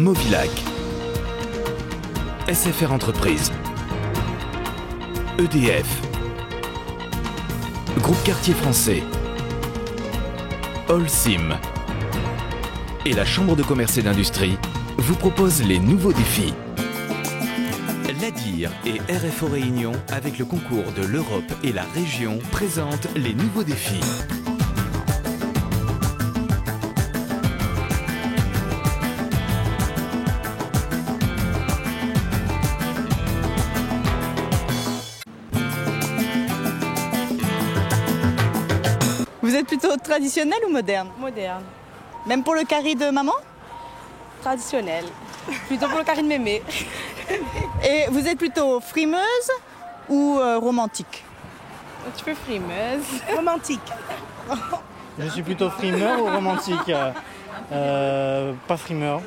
Movilac, SFR Entreprises, EDF, Groupe Quartier Français, Holcim et la Chambre de commerce et d'industrie vous proposent les nouveaux défis. L'ADIR et RFO Réunion, avec le concours de l'Europe et la région, présentent les nouveaux défis. Vous êtes plutôt traditionnel ou moderne? Moderne. Même pour le carré de maman? Traditionnel. Plutôt pour le carré de mémé. Et vous êtes plutôt frimeuse ou romantique? Un petit peu frimeuse. Romantique. Je suis plutôt frimeur ou romantique? Pas frimeur.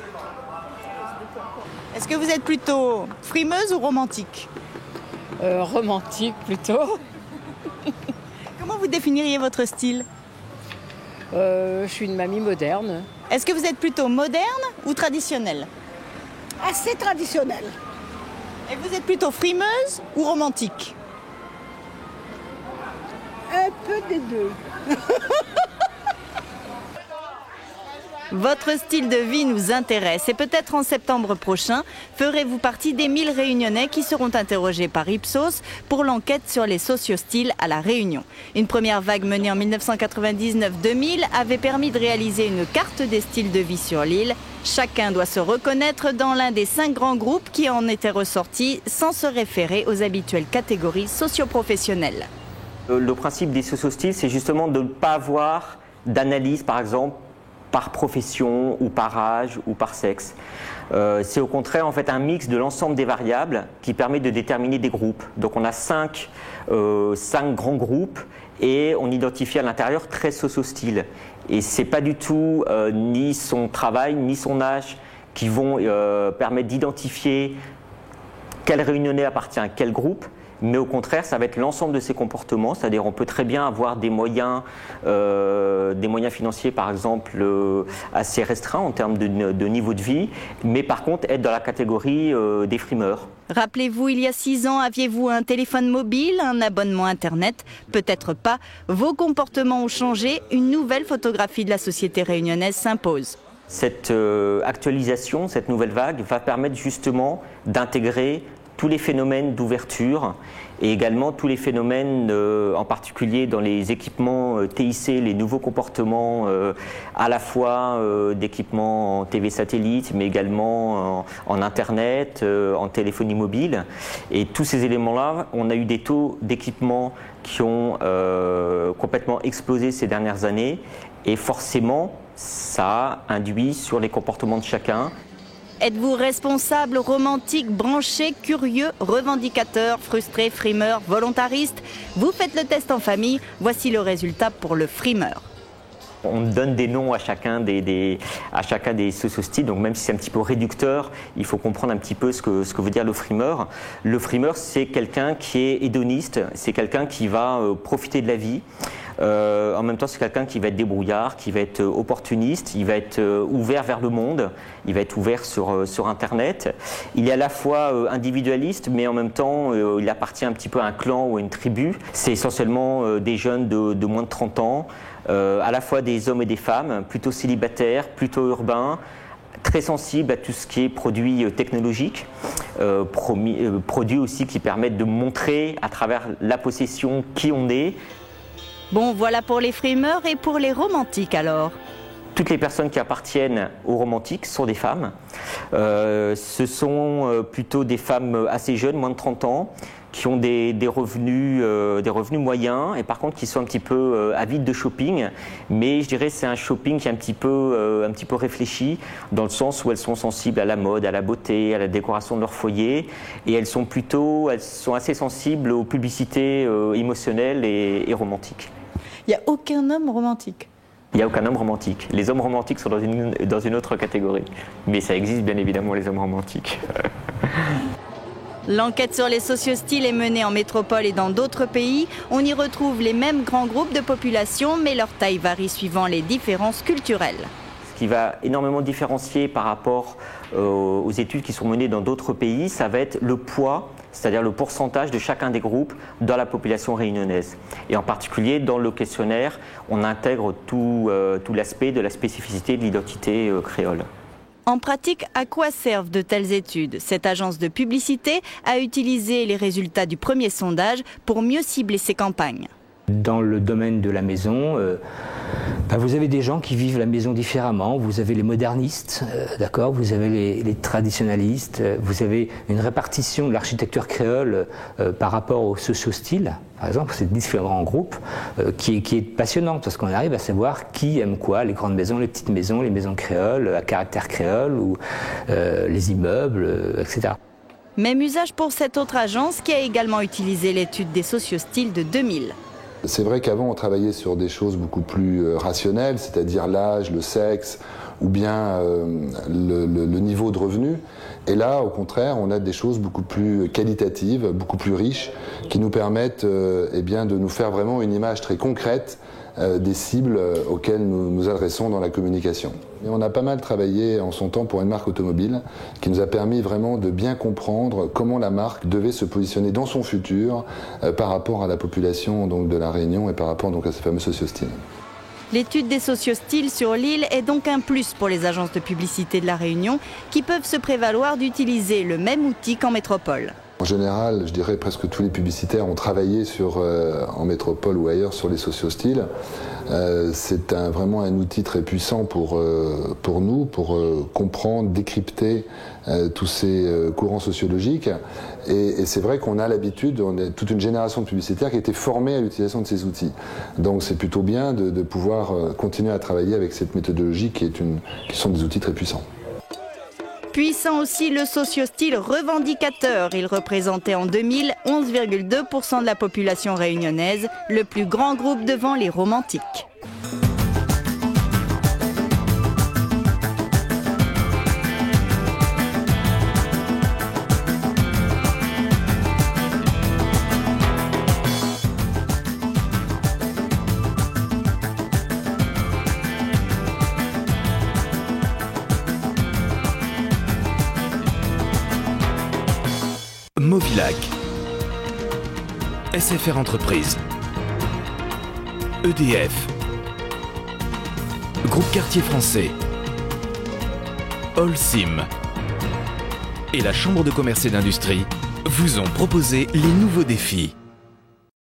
Est-ce que vous êtes plutôt frimeuse ou romantique? Romantique plutôt. Comment vous définiriez votre style? Je suis une mamie moderne. Est-ce que vous êtes plutôt moderne ou traditionnelle? Assez traditionnel. Et vous êtes plutôt frimeuse ou romantique? Un peu des deux. Votre style de vie nous intéresse et peut-être en septembre prochain, ferez-vous partie des 1000 Réunionnais qui seront interrogés par Ipsos pour l'enquête sur les sociostyles à La Réunion. Une première vague menée en 1999-2000 avait permis de réaliser une carte des styles de vie sur l'île. Chacun doit se reconnaître dans l'un des 5 grands groupes qui en étaient ressortis sans se référer aux habituelles catégories socio-professionnelles. Le principe des sociostyles, c'est justement de ne pas avoir d'analyse, par exemple, par profession ou par âge ou par sexe. C'est au contraire en fait un mix de l'ensemble des variables qui permet de déterminer des groupes. Donc on a 5 grands groupes et on identifie à l'intérieur 13 sociostyles. Et c'est pas du tout ni son travail ni son âge qui vont permettre d'identifier quel Réunionnais appartient à quel groupe. Mais au contraire, ça va être l'ensemble de ces comportements, c'est-à-dire on peut très bien avoir des moyens financiers, par exemple, assez restreints en termes de niveau de vie, mais par contre être dans la catégorie des frimeurs. Rappelez-vous, il y a 6 ans, aviez-vous un téléphone mobile, un abonnement Internet? Peut-être pas. Vos comportements ont changé. Une nouvelle photographie de la société réunionnaise s'impose. Cette actualisation, cette nouvelle vague, va permettre justement d'intégrer tous les phénomènes d'ouverture et également tous les phénomènes, en particulier dans les équipements TIC, les nouveaux comportements à la fois d'équipements en TV satellite, mais également en Internet, en téléphonie mobile. Et tous ces éléments-là, on a eu des taux d'équipement qui ont complètement explosé ces dernières années et forcément, ça induit sur les comportements de chacun. Êtes-vous responsable, romantique, branché, curieux, revendicateur, frustré, frimeur, volontariste? Vous faites le test en famille, voici le résultat pour le frimeur. On donne des noms à chacun des sociostyles, donc même si c'est un petit peu réducteur, il faut comprendre un petit peu ce que veut dire le frimeur. Le frimeur, c'est quelqu'un qui est hédoniste, c'est quelqu'un qui va profiter de la vie. En même temps, c'est quelqu'un qui va être débrouillard, qui va être opportuniste, il va être ouvert vers le monde, il va être ouvert sur Internet. Il est à la fois individualiste, mais en même temps, il appartient un petit peu à un clan ou à une tribu. C'est essentiellement des jeunes de moins de 30 ans, à la fois des hommes et des femmes, plutôt célibataires, plutôt urbains, très sensibles à tout ce qui est produits technologiques, produits aussi qui permettent de montrer à travers la possession qui on est. Bon, voilà pour les frimeurs et pour les romantiques alors. Toutes les personnes qui appartiennent aux romantiques sont des femmes. Ce sont plutôt des femmes assez jeunes, moins de 30 ans, qui ont des revenus moyens et par contre qui sont un petit peu avides de shopping. Mais je dirais que c'est un shopping qui est un petit peu réfléchi dans le sens où elles sont sensibles à la mode, à la beauté, à la décoration de leur foyer et elles sont assez sensibles aux publicités émotionnelles et romantiques. Il n'y a aucun homme romantique? Il n'y a aucun homme romantique. Les hommes romantiques sont dans une autre catégorie. Mais ça existe bien évidemment les hommes romantiques. L'enquête sur les sociostyles est menée en métropole et dans d'autres pays. On y retrouve les mêmes grands groupes de population, mais leur taille varie suivant les différences culturelles. ce qui va énormément différencier par rapport aux études qui sont menées dans d'autres pays, ça va être le poids, c'est-à-dire le pourcentage de chacun des groupes dans la population réunionnaise. Et en particulier, dans le questionnaire, on intègre tout l'aspect de la spécificité de l'identité créole. En pratique, à quoi servent de telles études? Cette agence de publicité a utilisé les résultats du premier sondage pour mieux cibler ses campagnes. Dans le domaine de la maison, vous avez des gens qui vivent la maison différemment. Vous avez les modernistes, d'accord, vous avez les traditionalistes, vous avez une répartition de l'architecture créole par rapport au socio-style, par exemple, ces différents groupes, qui est passionnante parce qu'on arrive à savoir qui aime quoi, les grandes maisons, les petites maisons, les maisons créoles à caractère créole ou les immeubles, etc. Même usage pour cette autre agence qui a également utilisé l'étude des socio-styles de 2000. C'est vrai qu'avant on travaillait sur des choses beaucoup plus rationnelles, c'est-à-dire l'âge, le sexe ou bien le niveau de revenu. Et là, au contraire, on a des choses beaucoup plus qualitatives, beaucoup plus riches, qui nous permettent de nous faire vraiment une image très concrète des cibles auxquelles nous nous adressons dans la communication. Et on a pas mal travaillé en son temps pour une marque automobile qui nous a permis vraiment de bien comprendre comment la marque devait se positionner dans son futur par rapport à la population donc, de la Réunion et par rapport donc, à ces fameux socio-styles. L'étude des socio-styles sur l'île est donc un plus pour les agences de publicité de la Réunion qui peuvent se prévaloir d'utiliser le même outil qu'en métropole. En général, je dirais presque tous les publicitaires ont travaillé en métropole ou ailleurs sur les socio-styles. C'est vraiment un outil très puissant pour nous, pour comprendre, décrypter tous ces courants sociologiques. Et c'est vrai qu'on a l'habitude, on est toute une génération de publicitaires qui a été formée à l'utilisation de ces outils. Donc c'est plutôt bien de pouvoir continuer à travailler avec cette méthodologie qui sont des outils très puissants. Puissant aussi le socio-style revendicateur. Il représentait en 2000 11,2% de la population réunionnaise, le plus grand groupe devant les romantiques. Movilac, SFR Entreprises, EDF, Groupe Quartier Français, Holcim et la Chambre de commerce et d'industrie vous ont proposé les nouveaux défis.